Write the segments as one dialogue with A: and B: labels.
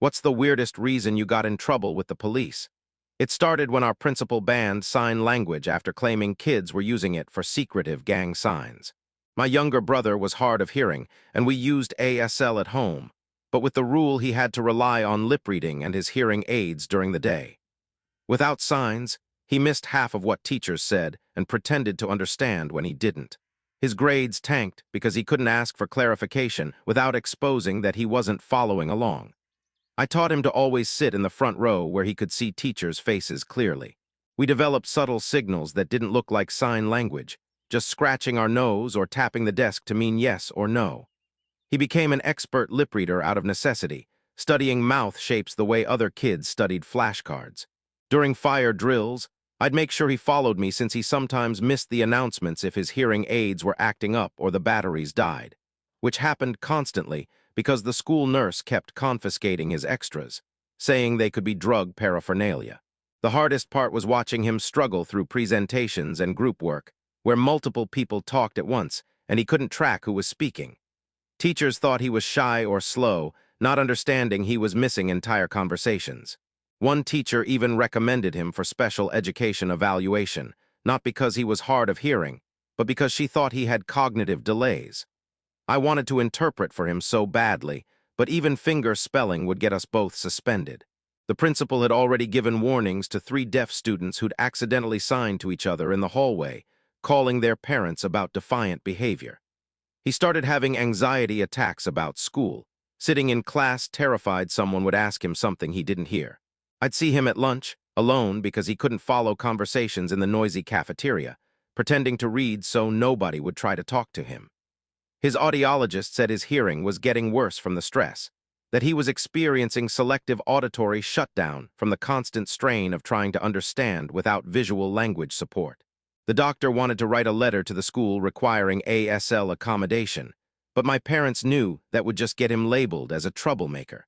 A: What's the weirdest reason you got in trouble with the police? It started when our principal banned sign language after claiming kids were using it for secretive gang signs. My younger brother was hard of hearing, and we used ASL at home, but with the rule he had to rely on lip reading and his hearing aids during the day. Without signs, he missed half of what teachers said and pretended to understand when he didn't. His grades tanked because he couldn't ask for clarification without exposing that he wasn't following along. I taught him to always sit in the front row where he could see teachers' faces clearly. We developed subtle signals that didn't look like sign language, just scratching our nose or tapping the desk to mean yes or no. He became an expert lip reader out of necessity, studying mouth shapes the way other kids studied flashcards. During fire drills, I'd make sure he followed me since he sometimes missed the announcements if his hearing aids were acting up or the batteries died, which happened constantly because the school nurse kept confiscating his extras, saying they could be drug paraphernalia. The hardest part was watching him struggle through presentations and group work, where multiple people talked at once and he couldn't track who was speaking. Teachers thought he was shy or slow, not understanding he was missing entire conversations. One teacher even recommended him for special education evaluation, not because he was hard of hearing, but because she thought he had cognitive delays. I wanted to interpret for him so badly, but even finger spelling would get us both suspended. The principal had already given warnings to 3 deaf students who'd accidentally signed to each other in the hallway, calling their parents about defiant behavior. He started having anxiety attacks about school, sitting in class terrified someone would ask him something he didn't hear. I'd see him at lunch, alone because he couldn't follow conversations in the noisy cafeteria, pretending to read so nobody would try to talk to him. His audiologist said his hearing was getting worse from the stress, that he was experiencing selective auditory shutdown from the constant strain of trying to understand without visual language support. The doctor wanted to write a letter to the school requiring ASL accommodation, but my parents knew that would just get him labeled as a troublemaker.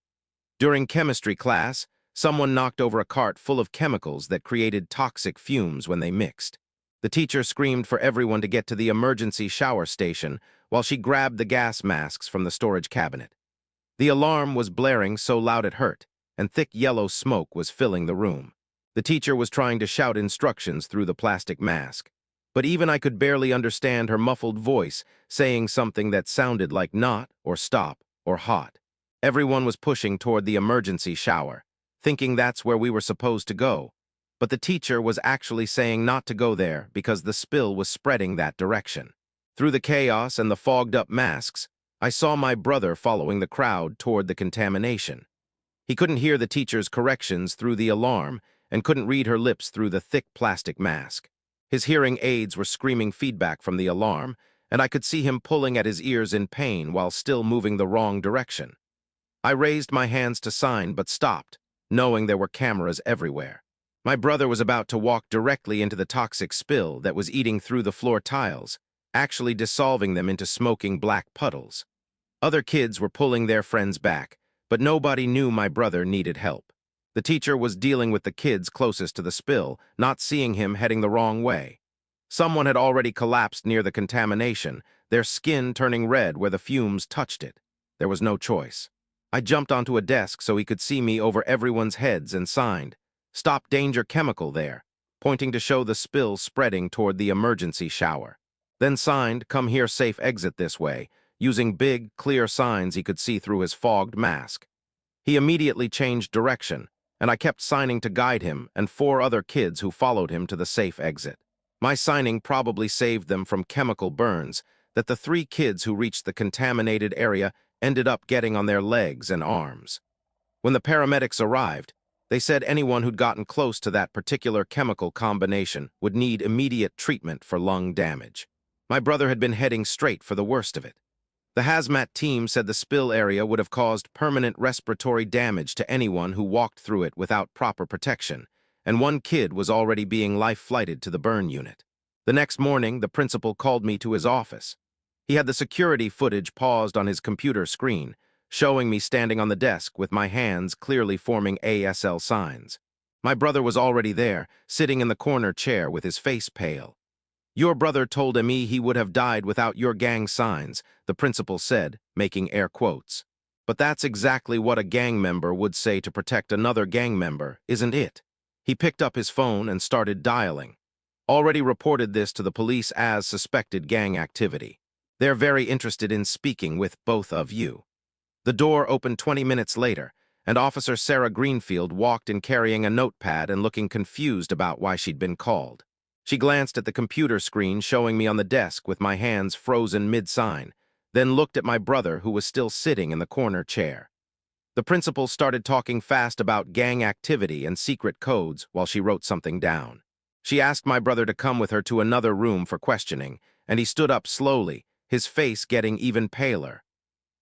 A: During chemistry class, someone knocked over a cart full of chemicals that created toxic fumes when they mixed. The teacher screamed for everyone to get to the emergency shower station while she grabbed the gas masks from the storage cabinet. The alarm was blaring so loud it hurt, and thick yellow smoke was filling the room. The teacher was trying to shout instructions through the plastic mask, but even I could barely understand her muffled voice saying something that sounded like not or stop or hot. Everyone was pushing toward the emergency shower, thinking that's where we were supposed to go, but the teacher was actually saying not to go there because the spill was spreading that direction. Through the chaos and the fogged-up masks, I saw my brother following the crowd toward the contamination. He couldn't hear the teacher's corrections through the alarm and couldn't read her lips through the thick plastic mask. His hearing aids were screaming feedback from the alarm, and I could see him pulling at his ears in pain while still moving the wrong direction. I raised my hands to sign but stopped, knowing there were cameras everywhere. My brother was about to walk directly into the toxic spill that was eating through the floor tiles, actually dissolving them into smoking black puddles. Other kids were pulling their friends back, but nobody knew my brother needed help. The teacher was dealing with the kids closest to the spill, not seeing him heading the wrong way. Someone had already collapsed near the contamination, their skin turning red where the fumes touched it. There was no choice. I jumped onto a desk so he could see me over everyone's heads and signed, "Stop danger chemical there," pointing to show the spill spreading toward the emergency shower. Then signed, "Come here, safe exit this way," using big, clear signs he could see through his fogged mask. He immediately changed direction, and I kept signing to guide him and 4 other kids who followed him to the safe exit. My signing probably saved them from chemical burns that the 3 kids who reached the contaminated area ended up getting on their legs and arms. When the paramedics arrived, they said anyone who'd gotten close to that particular chemical combination would need immediate treatment for lung damage. My brother had been heading straight for the worst of it. The hazmat team said the spill area would have caused permanent respiratory damage to anyone who walked through it without proper protection, and 1 kid was already being life-flighted to the burn unit. The next morning, the principal called me to his office. He had the security footage paused on his computer screen, showing me standing on the desk with my hands clearly forming ASL signs. My brother was already there, sitting in the corner chair with his face pale. "Your brother told me he would have died without your gang signs," the principal said, making air quotes. But that's exactly what a gang member would say to protect another gang member, isn't it? He picked up his phone and started dialing. Already reported this to the police as suspected gang activity. They're very interested in speaking with both of you. The door opened 20 minutes later, and Officer Sarah Greenfield walked in carrying a notepad and looking confused about why she'd been called. She glanced at the computer screen showing me on the desk with my hands frozen mid-sign, then looked at my brother who was still sitting in the corner chair. The principal started talking fast about gang activity and secret codes while she wrote something down. She asked my brother to come with her to another room for questioning, and he stood up slowly, his face getting even paler.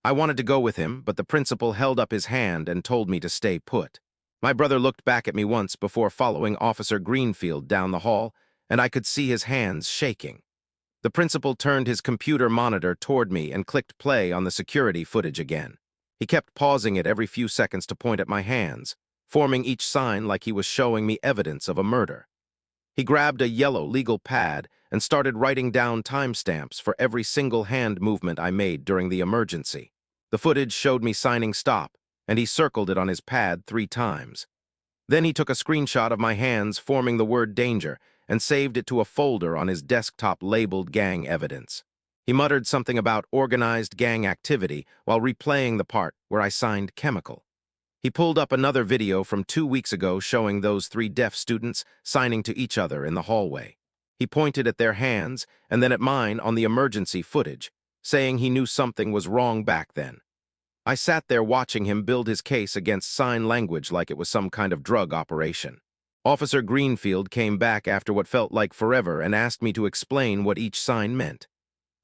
A: I wanted to go with him, but the principal held up his hand and told me to stay put. My brother looked back at me once before following Officer Greenfield down the hall, and I could see his hands shaking. The principal turned his computer monitor toward me and clicked play on the security footage again. He kept pausing it every few seconds to point at my hands, forming each sign like he was showing me evidence of a murder. He grabbed a yellow legal pad and started writing down timestamps for every single hand movement I made during the emergency. The footage showed me signing stop, and he circled it on his pad 3 times. Then he took a screenshot of my hands forming the word danger and saved it to a folder on his desktop labeled gang evidence. He muttered something about organized gang activity while replaying the part where I signed chemical. He pulled up another video from 2 weeks ago showing those 3 deaf students signing to each other in the hallway. He pointed at their hands and then at mine on the emergency footage, saying he knew something was wrong back then. I sat there watching him build his case against sign language like it was some kind of drug operation. Officer Greenfield came back after what felt like forever and asked me to explain what each sign meant.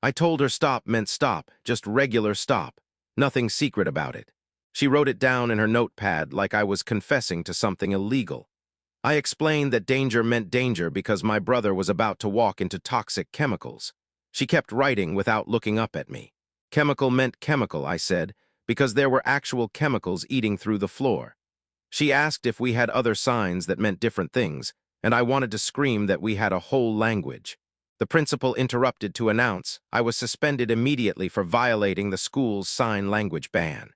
A: I told her stop meant stop, just regular stop, nothing secret about it. She wrote it down in her notepad like I was confessing to something illegal. I explained that danger meant danger because my brother was about to walk into toxic chemicals. She kept writing without looking up at me. Chemical meant chemical, I said, because there were actual chemicals eating through the floor. She asked if we had other signs that meant different things, and I wanted to scream that we had a whole language. The principal interrupted to announce I was suspended immediately for violating the school's sign language ban.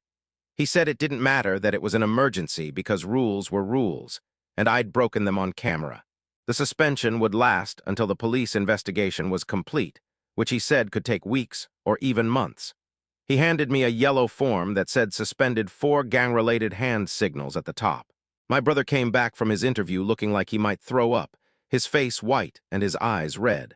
A: He said it didn't matter that it was an emergency because rules were rules, and I'd broken them on camera. The suspension would last until the police investigation was complete, which he said could take weeks or even months. He handed me a yellow form that said suspended 4 gang-related hand signals at the top. My brother came back from his interview looking like he might throw up, his face white and his eyes red.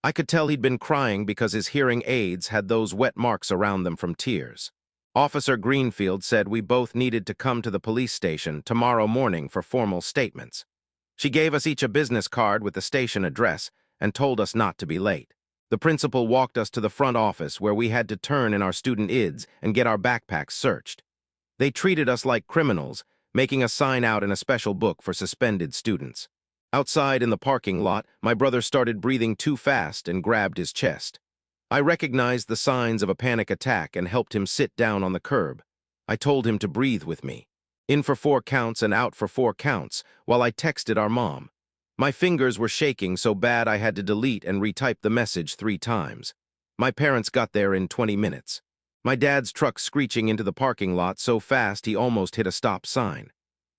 A: I could tell he'd been crying because his hearing aids had those wet marks around them from tears. Officer Greenfield said we both needed to come to the police station tomorrow morning for formal statements. She gave us each a business card with the station address and told us not to be late. The principal walked us to the front office where we had to turn in our student IDs and get our backpacks searched. They treated us like criminals, making us sign out in a special book for suspended students. Outside in the parking lot, my brother started breathing too fast and grabbed his chest. I recognized the signs of a panic attack and helped him sit down on the curb. I told him to breathe with me. In for 4 counts and out for 4 counts, while I texted our mom. My fingers were shaking so bad I had to delete and retype the message 3 times. My parents got there in 20 minutes. My dad's truck screeching into the parking lot so fast he almost hit a stop sign.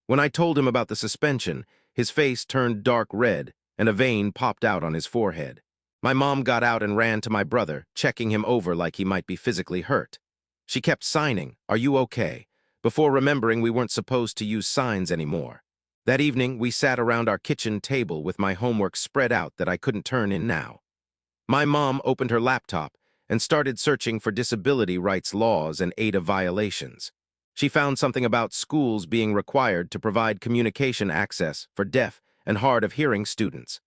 A: When I told him about the suspension, his face turned dark red and a vein popped out on his forehead. My mom got out and ran to my brother, checking him over like he might be physically hurt. She kept signing, "Are you okay?" before remembering we weren't supposed to use signs anymore. That evening, we sat around our kitchen table with my homework spread out that I couldn't turn in now. My mom opened her laptop and started searching for disability rights laws and ADA violations. She found something about schools being required to provide communication access for deaf and hard-of-hearing students.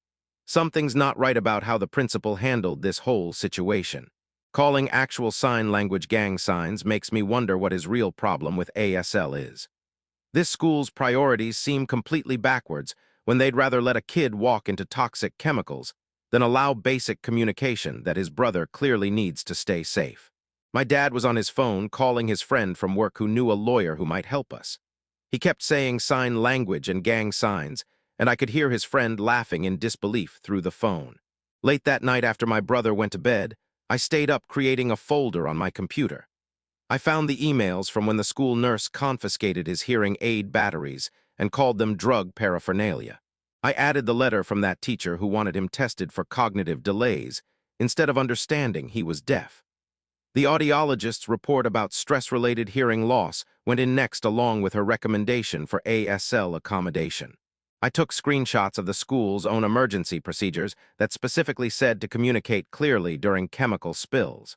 A: Something's not right about how the principal handled this whole situation. Calling actual sign language gang signs makes me wonder what his real problem with ASL is. This school's priorities seem completely backwards when they'd rather let a kid walk into toxic chemicals than allow basic communication that his brother clearly needs to stay safe. My dad was on his phone calling his friend from work who knew a lawyer who might help us. He kept saying sign language and gang signs, and I could hear his friend laughing in disbelief through the phone. Late that night after my brother went to bed, I stayed up creating a folder on my computer. I found the emails from when the school nurse confiscated his hearing aid batteries and called them drug paraphernalia. I added the letter from that teacher who wanted him tested for cognitive delays instead of understanding he was deaf. The audiologist's report about stress-related hearing loss went in next along with her recommendation for ASL accommodation. I took screenshots of the school's own emergency procedures that specifically said to communicate clearly during chemical spills.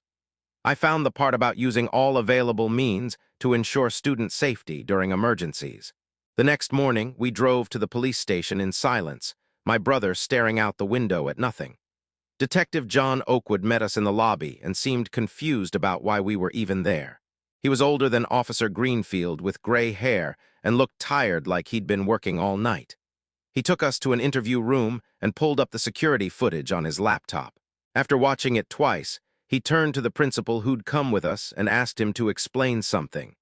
A: I found the part about using all available means to ensure student safety during emergencies. The next morning, we drove to the police station in silence, my brother staring out the window at nothing. Detective John Oakwood met us in the lobby and seemed confused about why we were even there. He was older than Officer Greenfield with gray hair and looked tired like he'd been working all night. He took us to an interview room and pulled up the security footage on his laptop. After watching it twice, he turned to the principal who'd come with us and asked him to explain something.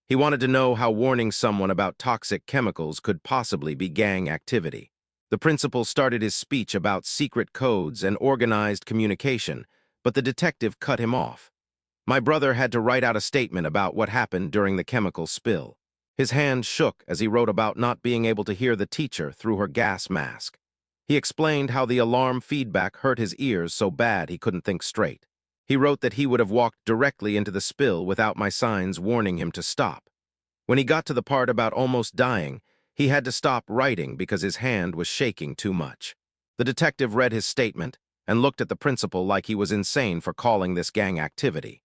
A: He wanted to know how warning someone about toxic chemicals could possibly be gang activity. The principal started his speech about secret codes and organized communication, but the detective cut him off. My brother had to write out a statement about what happened during the chemical spill. His hand shook as he wrote about not being able to hear the teacher through her gas mask. He explained how the alarm feedback hurt his ears so bad he couldn't think straight. He wrote that he would have walked directly into the spill without my signs warning him to stop. When he got to the part about almost dying, he had to stop writing because his hand was shaking too much. The detective read his statement and looked at the principal like he was insane for calling this gang activity.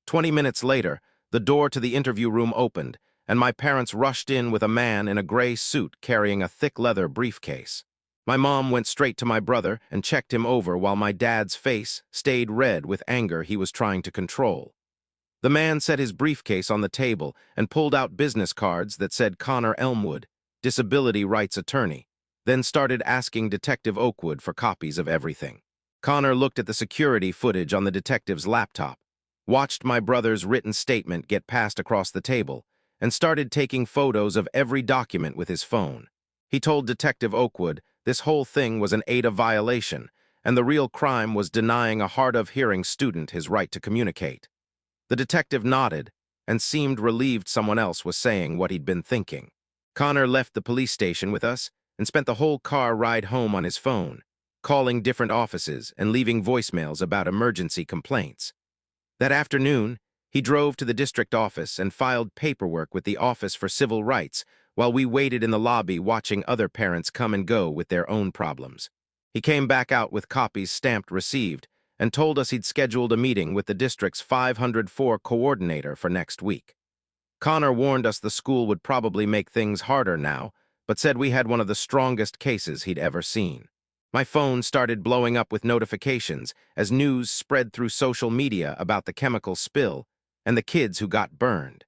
A: 20 minutes later, the door to the interview room opened, and my parents rushed in with a man in a gray suit carrying a thick leather briefcase. My mom went straight to my brother and checked him over while my dad's face stayed red with anger he was trying to control. The man set his briefcase on the table and pulled out business cards that said Connor Elmwood, disability rights attorney, then started asking Detective Oakwood for copies of everything. Connor looked at the security footage on the detective's laptop, watched my brother's written statement get passed across the table, and started taking photos of every document with his phone. He told Detective Oakwood this whole thing was an ADA violation, and the real crime was denying a hard-of-hearing student his right to communicate. The detective nodded and seemed relieved someone else was saying what he'd been thinking. Connor left the police station with us and spent the whole car ride home on his phone, calling different offices and leaving voicemails about emergency complaints. That afternoon, he drove to the district office and filed paperwork with the Office for Civil Rights while we waited in the lobby watching other parents come and go with their own problems. He came back out with copies stamped received and told us he'd scheduled a meeting with the district's 504 coordinator for next week. Connor warned us the school would probably make things harder now, but said we had one of the strongest cases he'd ever seen. My phone started blowing up with notifications as news spread through social media about the chemical spill and the kids who got burned.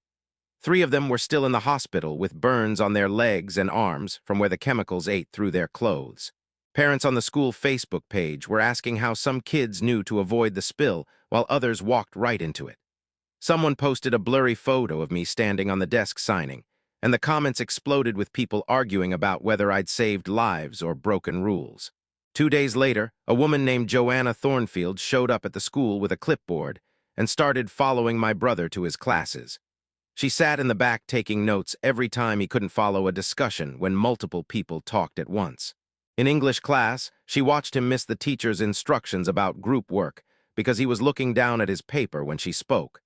A: 3 of them were still in the hospital with burns on their legs and arms from where the chemicals ate through their clothes. Parents on the school Facebook page were asking how some kids knew to avoid the spill while others walked right into it. Someone posted a blurry photo of me standing on the desk signing, and the comments exploded with people arguing about whether I'd saved lives or broken rules. 2 days later, a woman named Joanna Thornfield showed up at the school with a clipboard and started following my brother to his classes. She sat in the back taking notes every time he couldn't follow a discussion when multiple people talked at once. In English class, she watched him miss the teacher's instructions about group work because he was looking down at his paper when she spoke.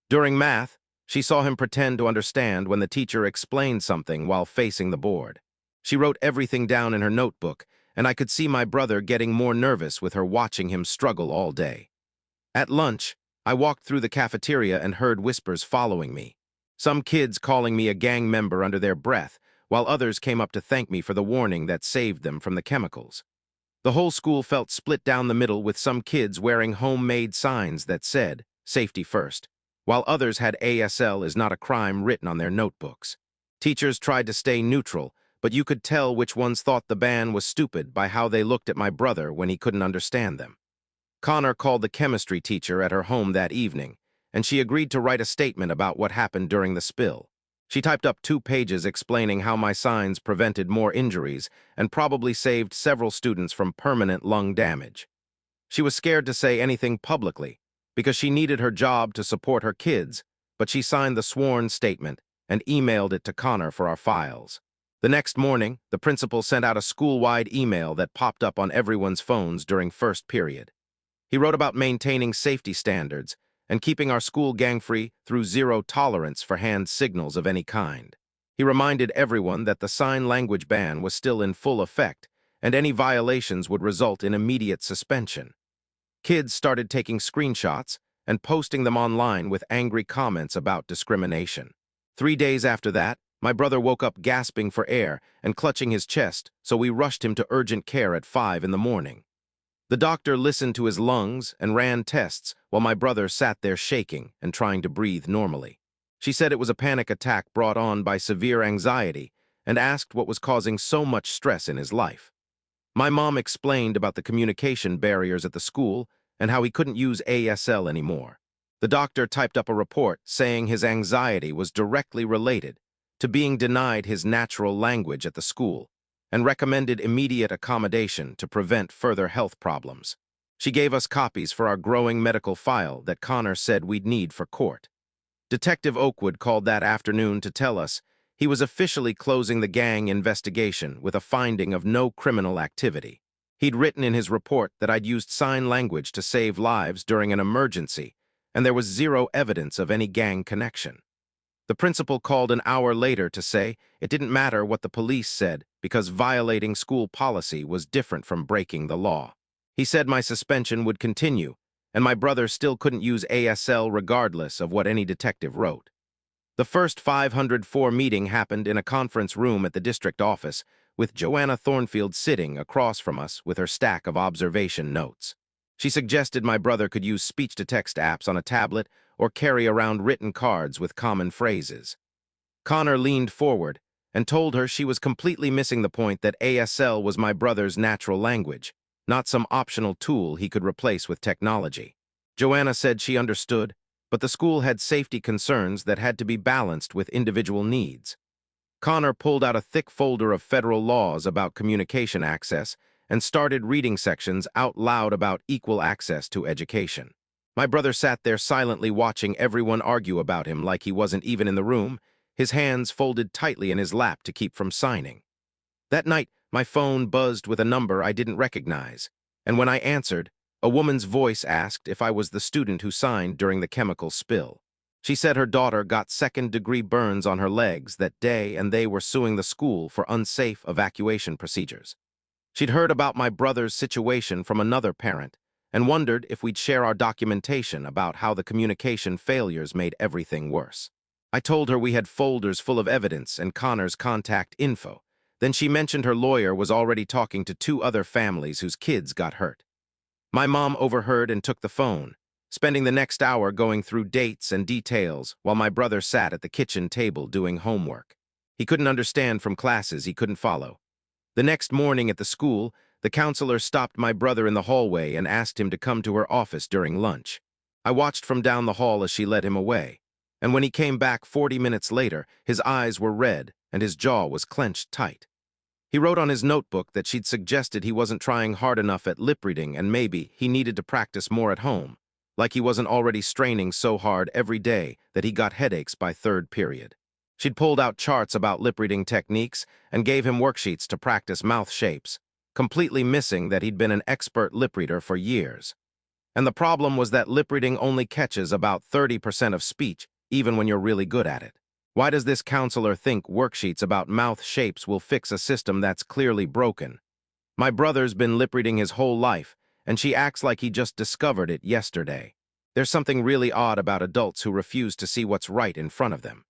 A: During math, she saw him pretend to understand when the teacher explained something while facing the board. She wrote everything down in her notebook, and I could see my brother getting more nervous with her watching him struggle all day. At lunch, I walked through the cafeteria and heard whispers following me. Some kids calling me a gang member under their breath, while others came up to thank me for the warning that saved them from the chemicals. The whole school felt split down the middle with some kids wearing homemade signs that said, "Safety first," while others had ASL is not a crime written on their notebooks. Teachers tried to stay neutral, but you could tell which ones thought the ban was stupid by how they looked at my brother when he couldn't understand them. Connor called the chemistry teacher at her home that evening, and she agreed to write a statement about what happened during the spill. She typed up 2 pages explaining how my signs prevented more injuries and probably saved several students from permanent lung damage. She was scared to say anything publicly because she needed her job to support her kids, but she signed the sworn statement and emailed it to Connor for our files. The next morning, the principal sent out a school-wide email that popped up on everyone's phones during first period. He wrote about maintaining safety standards and keeping our school gang-free through zero tolerance for hand signals of any kind. He reminded everyone that the sign language ban was still in full effect, and any violations would result in immediate suspension. Kids started taking screenshots and posting them online with angry comments about discrimination. 3 days after that, my brother woke up gasping for air and clutching his chest, so we rushed him to urgent care at 5 in the morning. The doctor listened to his lungs and ran tests while my brother sat there shaking and trying to breathe normally. She said it was a panic attack brought on by severe anxiety and asked what was causing so much stress in his life. My mom explained about the communication barriers at the school and how he couldn't use ASL anymore. The doctor typed up a report saying his anxiety was directly related to being denied his natural language at the school and recommended immediate accommodation to prevent further health problems. She gave us copies for our growing medical file that Connor said we'd need for court. Detective Oakwood called that afternoon to tell us he was officially closing the gang investigation with a finding of no criminal activity. He'd written in his report that I'd used sign language to save lives during an emergency, and there was zero evidence of any gang connection. The principal called an hour later to say it didn't matter what the police said because violating school policy was different from breaking the law. He said my suspension would continue, and my brother still couldn't use ASL regardless of what any detective wrote. The first 504 meeting happened in a conference room at the district office, with Joanna Thornfield sitting across from us with her stack of observation notes. She suggested my brother could use speech-to-text apps on a tablet or carry around written cards with common phrases. Connor leaned forward and told her she was completely missing the point that ASL was my brother's natural language, not some optional tool he could replace with technology. Joanna said she understood, but the school had safety concerns that had to be balanced with individual needs. Connor pulled out a thick folder of federal laws about communication access and started reading sections out loud about equal access to education. My brother sat there silently watching everyone argue about him like he wasn't even in the room, his hands folded tightly in his lap to keep from signing. That night, my phone buzzed with a number I didn't recognize, and when I answered, a woman's voice asked if I was the student who signed during the chemical spill. She said her daughter got second-degree burns on her legs that day and they were suing the school for unsafe evacuation procedures. She'd heard about my brother's situation from another parent and wondered if we'd share our documentation about how the communication failures made everything worse. I told her we had folders full of evidence and Connor's contact info. Then she mentioned her lawyer was already talking to 2 other families whose kids got hurt. My mom overheard and took the phone, spending the next hour going through dates and details while my brother sat at the kitchen table doing homework. He couldn't understand from classes he couldn't follow. The next morning at the school, the counselor stopped my brother in the hallway and asked him to come to her office during lunch. I watched from down the hall as she led him away, and when he came back 40 minutes later, his eyes were red and his jaw was clenched tight. He wrote on his notebook that she'd suggested he wasn't trying hard enough at lip reading and maybe he needed to practice more at home, like he wasn't already straining so hard every day that he got headaches by third period. She'd pulled out charts about lip-reading techniques and gave him worksheets to practice mouth shapes, completely missing that he'd been an expert lip reader for years. And the problem was that lip reading only catches about 30% of speech, even when you're really good at it. Why does this counselor think worksheets about mouth shapes will fix a system that's clearly broken? My brother's been lip reading his whole life, and she acts like he just discovered it yesterday. There's something really odd about adults who refuse to see what's right in front of them.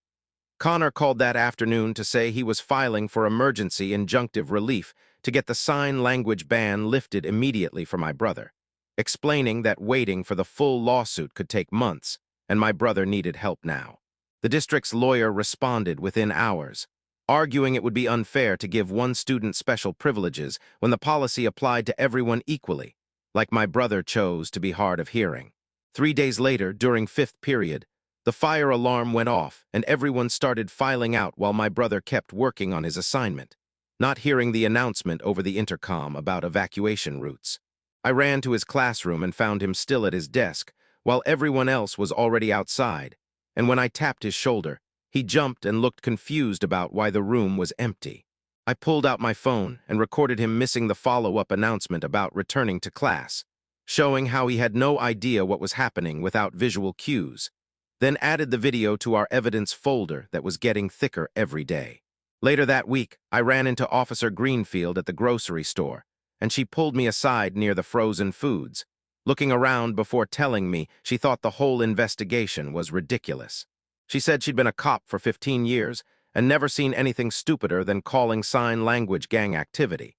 A: Connor called that afternoon to say he was filing for emergency injunctive relief to get the sign language ban lifted immediately for my brother, explaining that waiting for the full lawsuit could take months, and my brother needed help now. The district's lawyer responded within hours, arguing it would be unfair to give one student special privileges when the policy applied to everyone equally, like my brother chose to be hard of hearing. 3 days later, during 5th period, the fire alarm went off and everyone started filing out while my brother kept working on his assignment, not hearing the announcement over the intercom about evacuation routes. I ran to his classroom and found him still at his desk, while everyone else was already outside, and when I tapped his shoulder, he jumped and looked confused about why the room was empty. I pulled out my phone and recorded him missing the follow-up announcement about returning to class, showing how he had no idea what was happening without visual cues, then added the video to our evidence folder that was getting thicker every day. Later that week, I ran into Officer Greenfield at the grocery store, and she pulled me aside near the frozen foods, looking around before telling me she thought the whole investigation was ridiculous. She said she'd been a cop for 15 years and never seen anything stupider than calling sign language gang activity.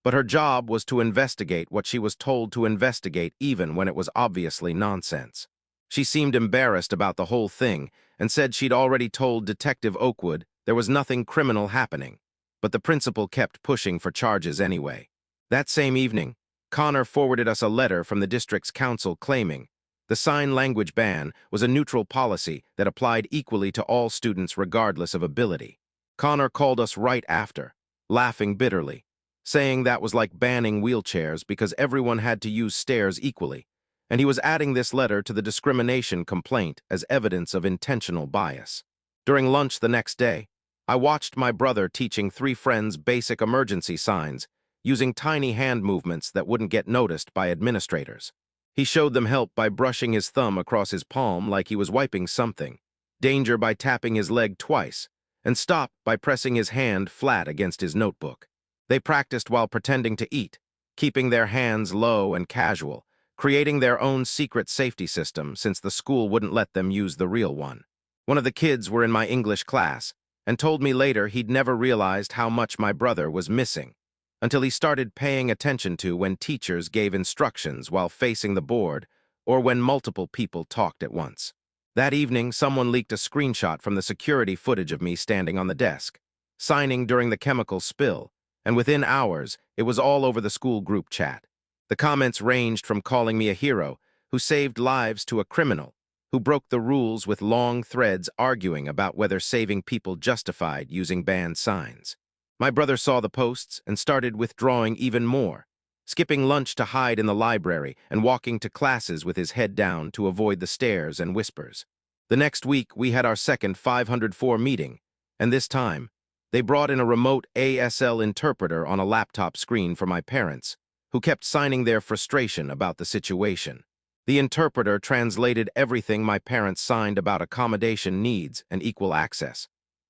A: But her job was to investigate what she was told to investigate even when it was obviously nonsense. She seemed embarrassed about the whole thing and said she'd already told Detective Oakwood there was nothing criminal happening, but the principal kept pushing for charges anyway. That same evening, Connor forwarded us a letter from the district's council claiming the sign language ban was a neutral policy that applied equally to all students regardless of ability. Connor called us right after, laughing bitterly, saying that was like banning wheelchairs because everyone had to use stairs equally, and he was adding this letter to the discrimination complaint as evidence of intentional bias. During lunch the next day, I watched my brother teaching 3 friends basic emergency signs using tiny hand movements that wouldn't get noticed by administrators. He showed them help by brushing his thumb across his palm like he was wiping something, danger by tapping his leg twice, and stop by pressing his hand flat against his notebook. They practiced while pretending to eat, keeping their hands low and casual, creating their own secret safety system since the school wouldn't let them use the real one. One of the kids were in my English class and told me later he'd never realized how much my brother was missing until he started paying attention to when teachers gave instructions while facing the board or when multiple people talked at once. That evening, someone leaked a screenshot from the security footage of me standing on the desk, signing during the chemical spill, and within hours, it was all over the school group chat. The comments ranged from calling me a hero who saved lives to a criminal who broke the rules, with long threads arguing about whether saving people justified using banned signs. My brother saw the posts and started withdrawing even more, skipping lunch to hide in the library and walking to classes with his head down to avoid the stares and whispers. The next week, we had our second 504 meeting, and this time, they brought in a remote ASL interpreter on a laptop screen for my parents, who kept signing their frustration about the situation. The interpreter translated everything my parents signed about accommodation needs and equal access,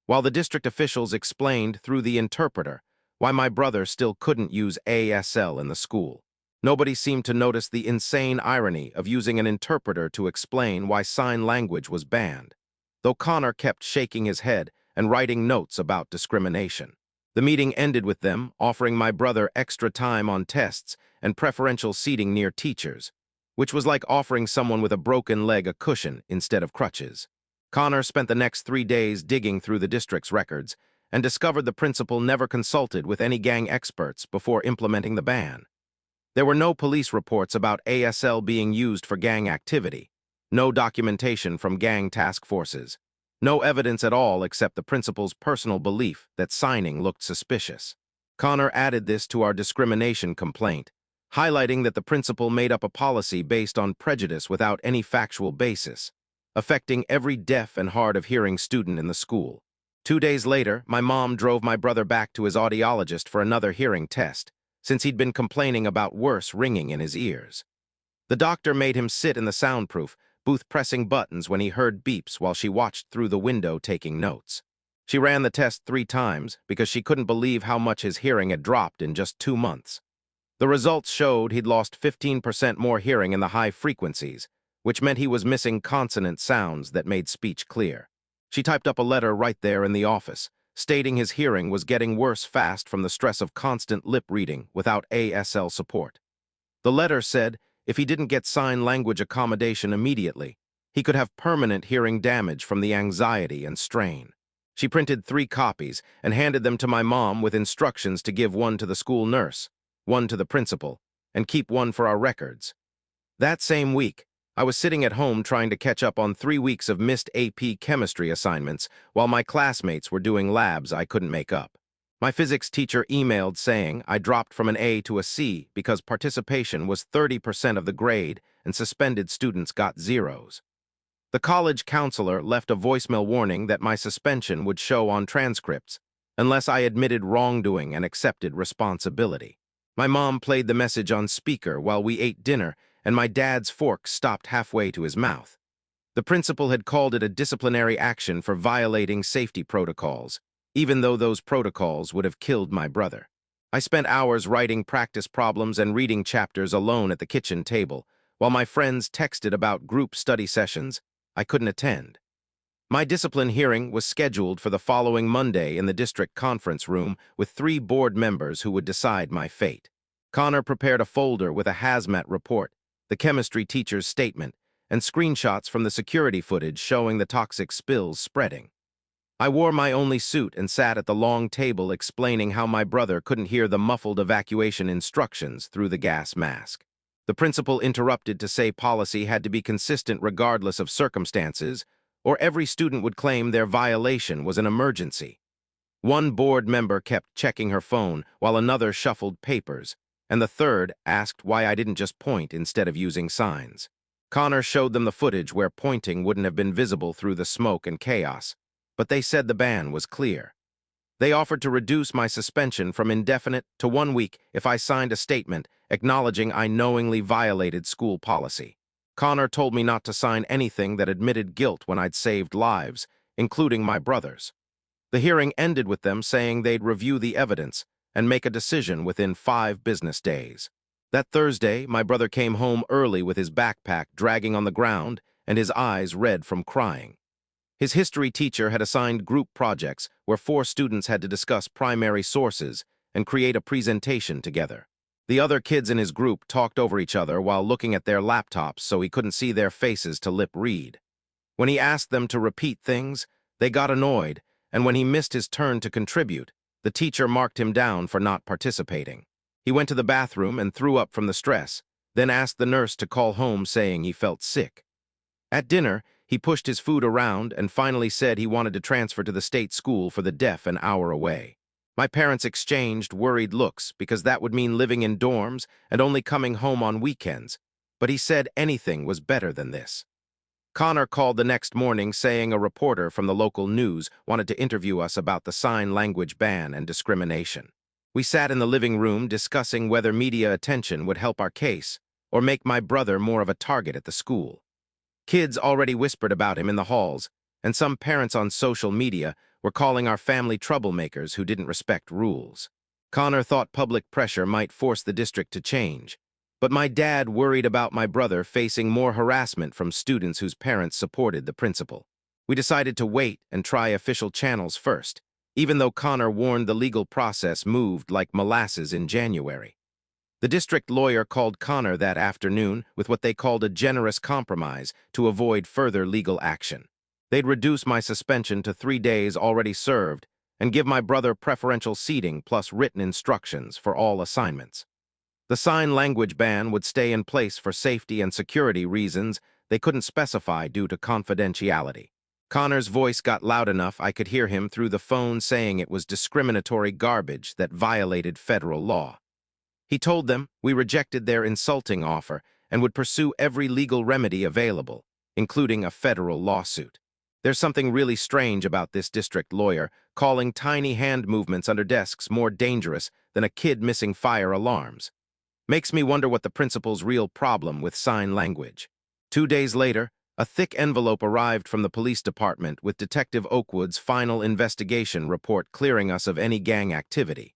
A: while the district officials explained through the interpreter why my brother still couldn't use ASL in the school. Nobody seemed to notice the insane irony of using an interpreter to explain why sign language was banned, though Connor kept shaking his head and writing notes about discrimination. The meeting ended with them offering my brother extra time on tests and preferential seating near teachers, which was like offering someone with a broken leg a cushion instead of crutches. Connor spent the next 3 days digging through the district's records and discovered the principal never consulted with any gang experts before implementing the ban. There were no police reports about ASL being used for gang activity, no documentation from gang task forces, no evidence at all except the principal's personal belief that signing looked suspicious. Connor added this to our discrimination complaint, highlighting that the principal made up a policy based on prejudice without any factual basis, affecting every deaf and hard of hearing student in the school. 2 days later, my mom drove my brother back to his audiologist for another hearing test, since he'd been complaining about worse ringing in his ears. The doctor made him sit in the soundproof booth pressing buttons when he heard beeps while she watched through the window taking notes. She ran the test 3 times because she couldn't believe how much his hearing had dropped in just 2 months. The results showed he'd lost 15% more hearing in the high frequencies, which meant he was missing consonant sounds that made speech clear. She typed up a letter right there in the office, stating his hearing was getting worse fast from the stress of constant lip reading without ASL support. The letter said if he didn't get sign language accommodation immediately, he could have permanent hearing damage from the anxiety and strain. She printed 3 copies and handed them to my mom with instructions to give one to the school nurse, one to the principal, and keep one for our records. That same week, I was sitting at home trying to catch up on 3 weeks of missed AP chemistry assignments while my classmates were doing labs I couldn't make up. My physics teacher emailed saying I dropped from an A to a C because participation was 30% of the grade and suspended students got zeros. The college counselor left a voicemail warning that my suspension would show on transcripts unless I admitted wrongdoing and accepted responsibility. My mom played the message on speaker while we ate dinner, and my dad's fork stopped halfway to his mouth. The principal had called it a disciplinary action for violating safety protocols, even though those protocols would have killed my brother. I spent hours writing practice problems and reading chapters alone at the kitchen table, while my friends texted about group study sessions I couldn't attend. My discipline hearing was scheduled for the following Monday in the district conference room with 3 board members who would decide my fate. Connor prepared a folder with a hazmat report, the chemistry teacher's statement, and screenshots from the security footage showing the toxic spills spreading. I wore my only suit and sat at the long table explaining how my brother couldn't hear the muffled evacuation instructions through the gas mask. The principal interrupted to say policy had to be consistent regardless of circumstances, or every student would claim their violation was an emergency. One board member kept checking her phone while another shuffled papers, and the third asked why I didn't just point instead of using signs. Connor showed them the footage where pointing wouldn't have been visible through the smoke and chaos, but they said the ban was clear. They offered to reduce my suspension from indefinite to 1 week if I signed a statement acknowledging I knowingly violated school policy. Connor told me not to sign anything that admitted guilt when I'd saved lives, including my brother's. The hearing ended with them saying they'd review the evidence and make a decision within 5 business days. That Thursday, my brother came home early with his backpack dragging on the ground and his eyes red from crying. His history teacher had assigned group projects where 4 students had to discuss primary sources and create a presentation together. The other kids in his group talked over each other while looking at their laptops so he couldn't see their faces to lip read. When he asked them to repeat things, they got annoyed, and when he missed his turn to contribute, the teacher marked him down for not participating. He went to the bathroom and threw up from the stress, then asked the nurse to call home saying he felt sick. At dinner, he pushed his food around and finally said he wanted to transfer to the state school for the deaf an hour away. My parents exchanged worried looks because that would mean living in dorms and only coming home on weekends, but he said anything was better than this. Connor called the next morning saying a reporter from the local news wanted to interview us about the sign language ban and discrimination. We sat in the living room discussing whether media attention would help our case or make my brother more of a target at the school. Kids already whispered about him in the halls, and some parents on social media were calling our family troublemakers who didn't respect rules. Connor thought public pressure might force the district to change, but my dad worried about my brother facing more harassment from students whose parents supported the principal. We decided to wait and try official channels first, even though Connor warned the legal process moved like molasses in January. The district lawyer called Connor that afternoon with what they called a generous compromise to avoid further legal action. They'd reduce my suspension to 3 days already served and give my brother preferential seating plus written instructions for all assignments. The sign language ban would stay in place for safety and security reasons they couldn't specify due to confidentiality. Connor's voice got loud enough I could hear him through the phone saying it was discriminatory garbage that violated federal law. He told them we rejected their insulting offer and would pursue every legal remedy available, including a federal lawsuit. There's something really strange about this district lawyer, calling tiny hand movements under desks more dangerous than a kid missing fire alarms. Makes me wonder what the principal's real problem with sign language. 2 days later, a thick envelope arrived from the police department with Detective Oakwood's final investigation report clearing us of any gang activity.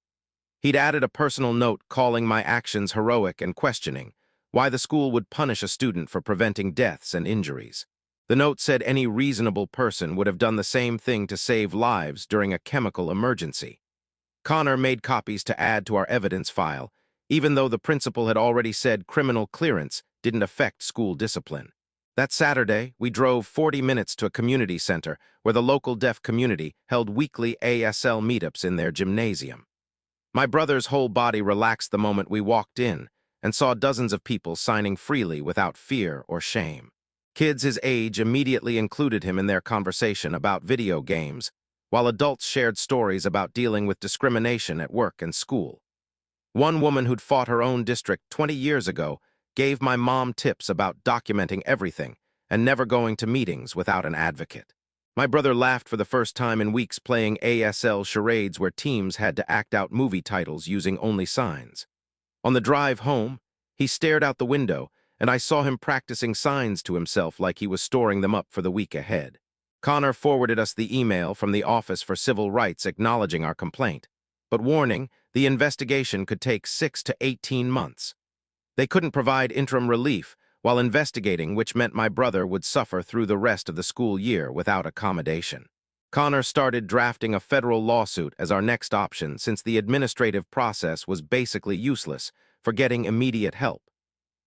A: He'd added a personal note calling my actions heroic and questioning why the school would punish a student for preventing deaths and injuries. The note said any reasonable person would have done the same thing to save lives during a chemical emergency. Connor made copies to add to our evidence file, even though the principal had already said criminal clearance didn't affect school discipline. That Saturday, we drove 40 minutes to a community center where the local deaf community held weekly ASL meetups in their gymnasium. My brother's whole body relaxed the moment we walked in and saw dozens of people signing freely without fear or shame. Kids his age immediately included him in their conversation about video games, while adults shared stories about dealing with discrimination at work and school. One woman who'd fought her own district 20 years ago gave my mom tips about documenting everything and never going to meetings without an advocate. My brother laughed for the first time in weeks playing ASL charades where teams had to act out movie titles using only signs. On the drive home, he stared out the window, and I saw him practicing signs to himself like he was storing them up for the week ahead. Connor forwarded us the email from the Office for Civil Rights acknowledging our complaint, but warning the investigation could take 6 to 18 months. They couldn't provide interim relief while investigating, which meant my brother would suffer through the rest of the school year without accommodation. Connor started drafting a federal lawsuit as our next option since the administrative process was basically useless for getting immediate help.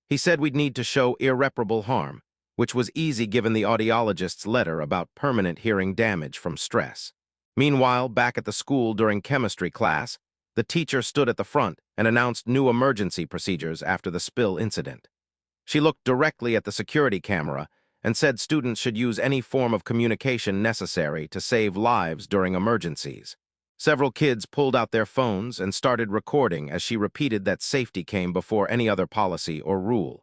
A: He said we'd need to show irreparable harm, which was easy given the audiologist's letter about permanent hearing damage from stress. Meanwhile, back at the school during chemistry class, the teacher stood at the front and announced new emergency procedures after the spill incident. She looked directly at the security camera and said students should use any form of communication necessary to save lives during emergencies. Several kids pulled out their phones and started recording as she repeated that safety came before any other policy or rule.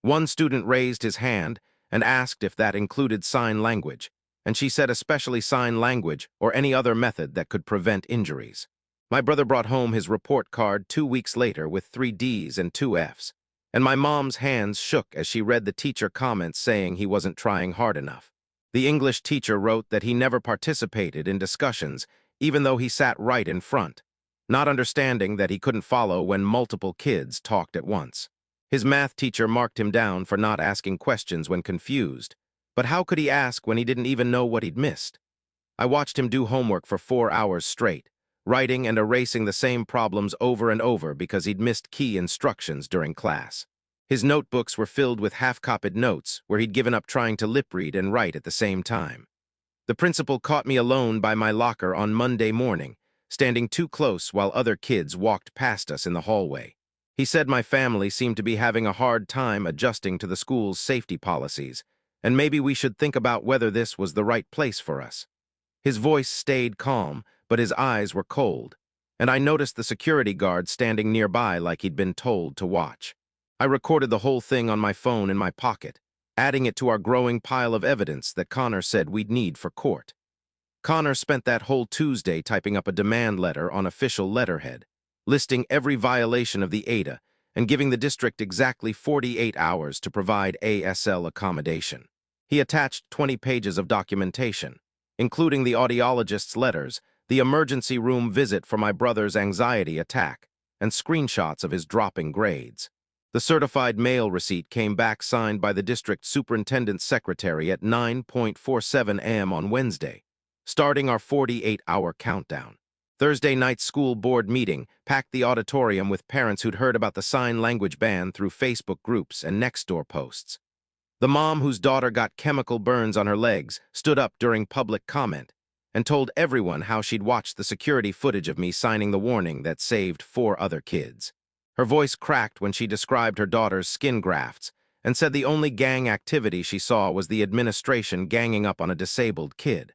A: One student raised his hand and asked if that included sign language, and she said especially sign language or any other method that could prevent injuries. My brother brought home his report card 2 weeks later with 3 Ds and 2 Fs, and my mom's hands shook as she read the teacher comments saying he wasn't trying hard enough. The English teacher wrote that he never participated in discussions, even though he sat right in front, not understanding that he couldn't follow when multiple kids talked at once. His math teacher marked him down for not asking questions when confused, but how could he ask when he didn't even know what he'd missed? I watched him do homework for 4 hours straight, writing and erasing the same problems over and over because he'd missed key instructions during class. His notebooks were filled with half-copied notes where he'd given up trying to lip-read and write at the same time. The principal caught me alone by my locker on Monday morning, standing too close while other kids walked past us in the hallway. He said my family seemed to be having a hard time adjusting to the school's safety policies, and maybe we should think about whether this was the right place for us. His voice stayed calm, but his eyes were cold, and I noticed the security guard standing nearby like he'd been told to watch. I recorded the whole thing on my phone in my pocket, adding it to our growing pile of evidence that Connor said we'd need for court. Connor spent that whole Tuesday typing up a demand letter on official letterhead, listing every violation of the ADA and giving the district exactly 48 hours to provide ASL accommodation. He attached 20 pages of documentation, including the audiologist's letters, the emergency room visit for my brother's anxiety attack, and screenshots of his dropping grades. The certified mail receipt came back signed by the district superintendent's secretary at 9:47 a.m. on Wednesday, starting our 48-hour countdown. Thursday night's school board meeting packed the auditorium with parents who'd heard about the sign language ban through Facebook groups and Nextdoor posts. The mom whose daughter got chemical burns on her legs stood up during public comment and told everyone how she'd watched the security footage of me signing the warning that saved 4 other kids. Her voice cracked when she described her daughter's skin grafts and said the only gang activity she saw was the administration ganging up on a disabled kid.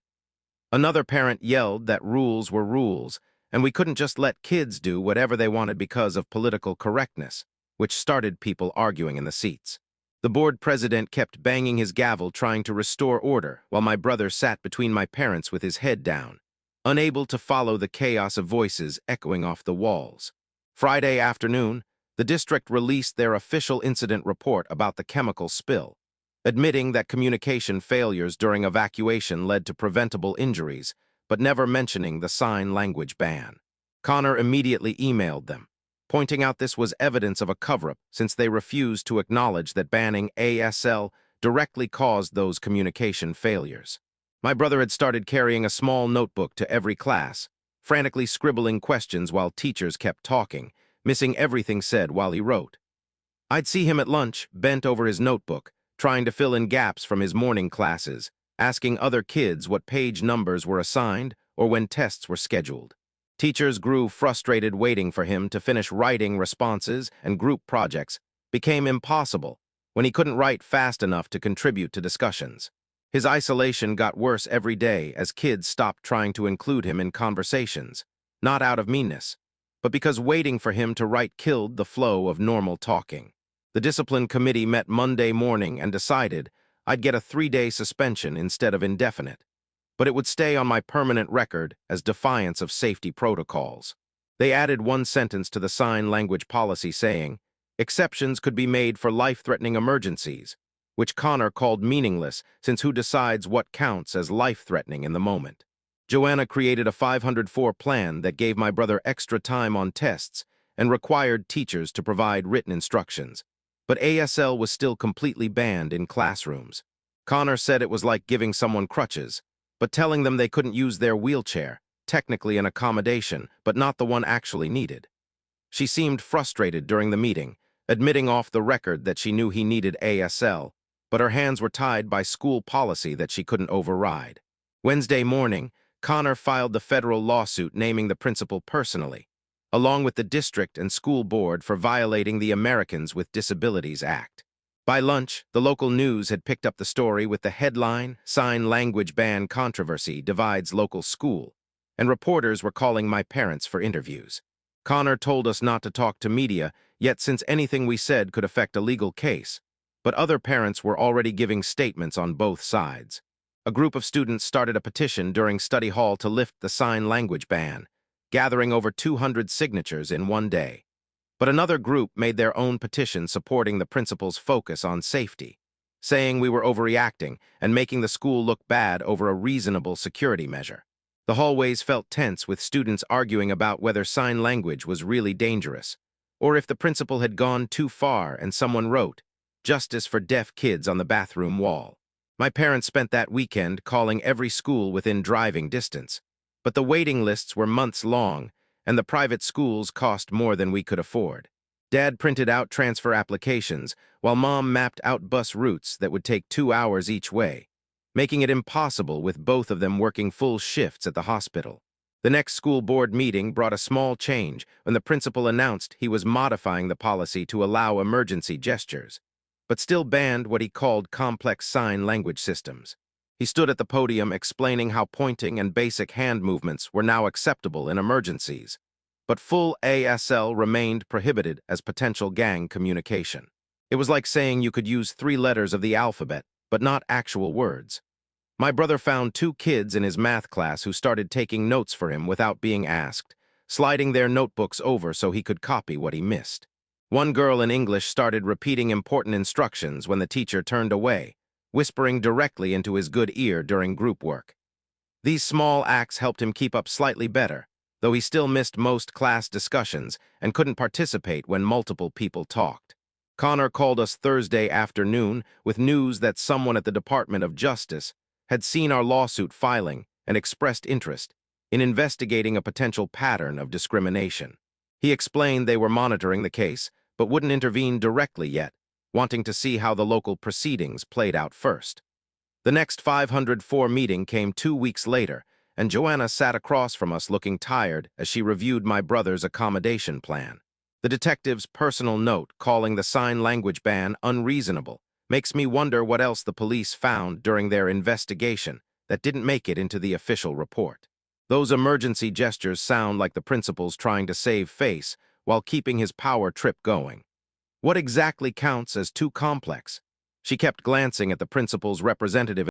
A: Another parent yelled that rules were rules, and we couldn't just let kids do whatever they wanted because of political correctness, which started people arguing in the seats. The board president kept banging his gavel trying to restore order while my brother sat between my parents with his head down, unable to follow the chaos of voices echoing off the walls. Friday afternoon, the district released their official incident report about the chemical spill, admitting that communication failures during evacuation led to preventable injuries, but never mentioning the sign language ban. Connor immediately emailed them, pointing out this was evidence of a cover-up since they refused to acknowledge that banning ASL directly caused those communication failures. My brother had started carrying a small notebook to every class, frantically scribbling questions while teachers kept talking, missing everything said while he wrote. I'd see him at lunch, bent over his notebook, trying to fill in gaps from his morning classes, asking other kids what page numbers were assigned or when tests were scheduled. Teachers grew frustrated waiting for him to finish writing responses, and group projects became impossible when he couldn't write fast enough to contribute to discussions. His isolation got worse every day as kids stopped trying to include him in conversations, not out of meanness, but because waiting for him to write killed the flow of normal talking. The discipline committee met Monday morning and decided I'd get a 3-day suspension instead of indefinite, but it would stay on my permanent record as defiance of safety protocols. They added one sentence to the sign language policy saying, exceptions could be made for life-threatening emergencies, which Connor called meaningless since who decides what counts as life-threatening in the moment. Joanna created a 504 plan that gave my brother extra time on tests and required teachers to provide written instructions. But ASL was still completely banned in classrooms. Connor said it was like giving someone crutches, but telling them they couldn't use their wheelchair, technically an accommodation, but not the one actually needed. She seemed frustrated during the meeting, admitting off the record that she knew he needed ASL, but her hands were tied by school policy that she couldn't override. Wednesday morning, Connor filed the federal lawsuit naming the principal personally, along with the district and school board for violating the Americans with Disabilities Act. By lunch, the local news had picked up the story with the headline, "Sign Language Ban Controversy Divides Local School," and reporters were calling my parents for interviews. Connor told us not to talk to media, yet since anything we said could affect a legal case, but other parents were already giving statements on both sides. A group of students started a petition during study hall to lift the sign language ban, gathering over 200 signatures in one day. But another group made their own petition supporting the principal's focus on safety, saying we were overreacting and making the school look bad over a reasonable security measure. The hallways felt tense with students arguing about whether sign language was really dangerous, or if the principal had gone too far and someone wrote, "Justice for deaf kids" on the bathroom wall. My parents spent that weekend calling every school within driving distance, but the waiting lists were months long, and the private schools cost more than we could afford. Dad printed out transfer applications, while Mom mapped out bus routes that would take 2 hours each way, making it impossible with both of them working full shifts at the hospital. The next school board meeting brought a small change when the principal announced he was modifying the policy to allow emergency gestures, but still banned what he called complex sign language systems. He stood at the podium explaining how pointing and basic hand movements were now acceptable in emergencies, but full ASL remained prohibited as potential gang communication. It was like saying you could use 3 letters of the alphabet, but not actual words. My brother found 2 kids in his math class who started taking notes for him without being asked, sliding their notebooks over so he could copy what he missed. One girl in English started repeating important instructions when the teacher turned away, whispering directly into his good ear during group work. These small acts helped him keep up slightly better, though he still missed most class discussions and couldn't participate when multiple people talked. Connor called us Thursday afternoon with news that someone at the Department of Justice had seen our lawsuit filing and expressed interest in investigating a potential pattern of discrimination. He explained they were monitoring the case, but wouldn't intervene directly yet, wanting to see how the local proceedings played out first. The next 504 meeting came 2 weeks later, and Joanna sat across from us looking tired as she reviewed my brother's accommodation plan. The detective's personal note calling the sign language ban unreasonable makes me wonder what else the police found during their investigation that didn't make it into the official report. Those emergency gestures sound like the principal's trying to save face while keeping his power trip going. What exactly counts as too complex? She kept glancing at the principal's representative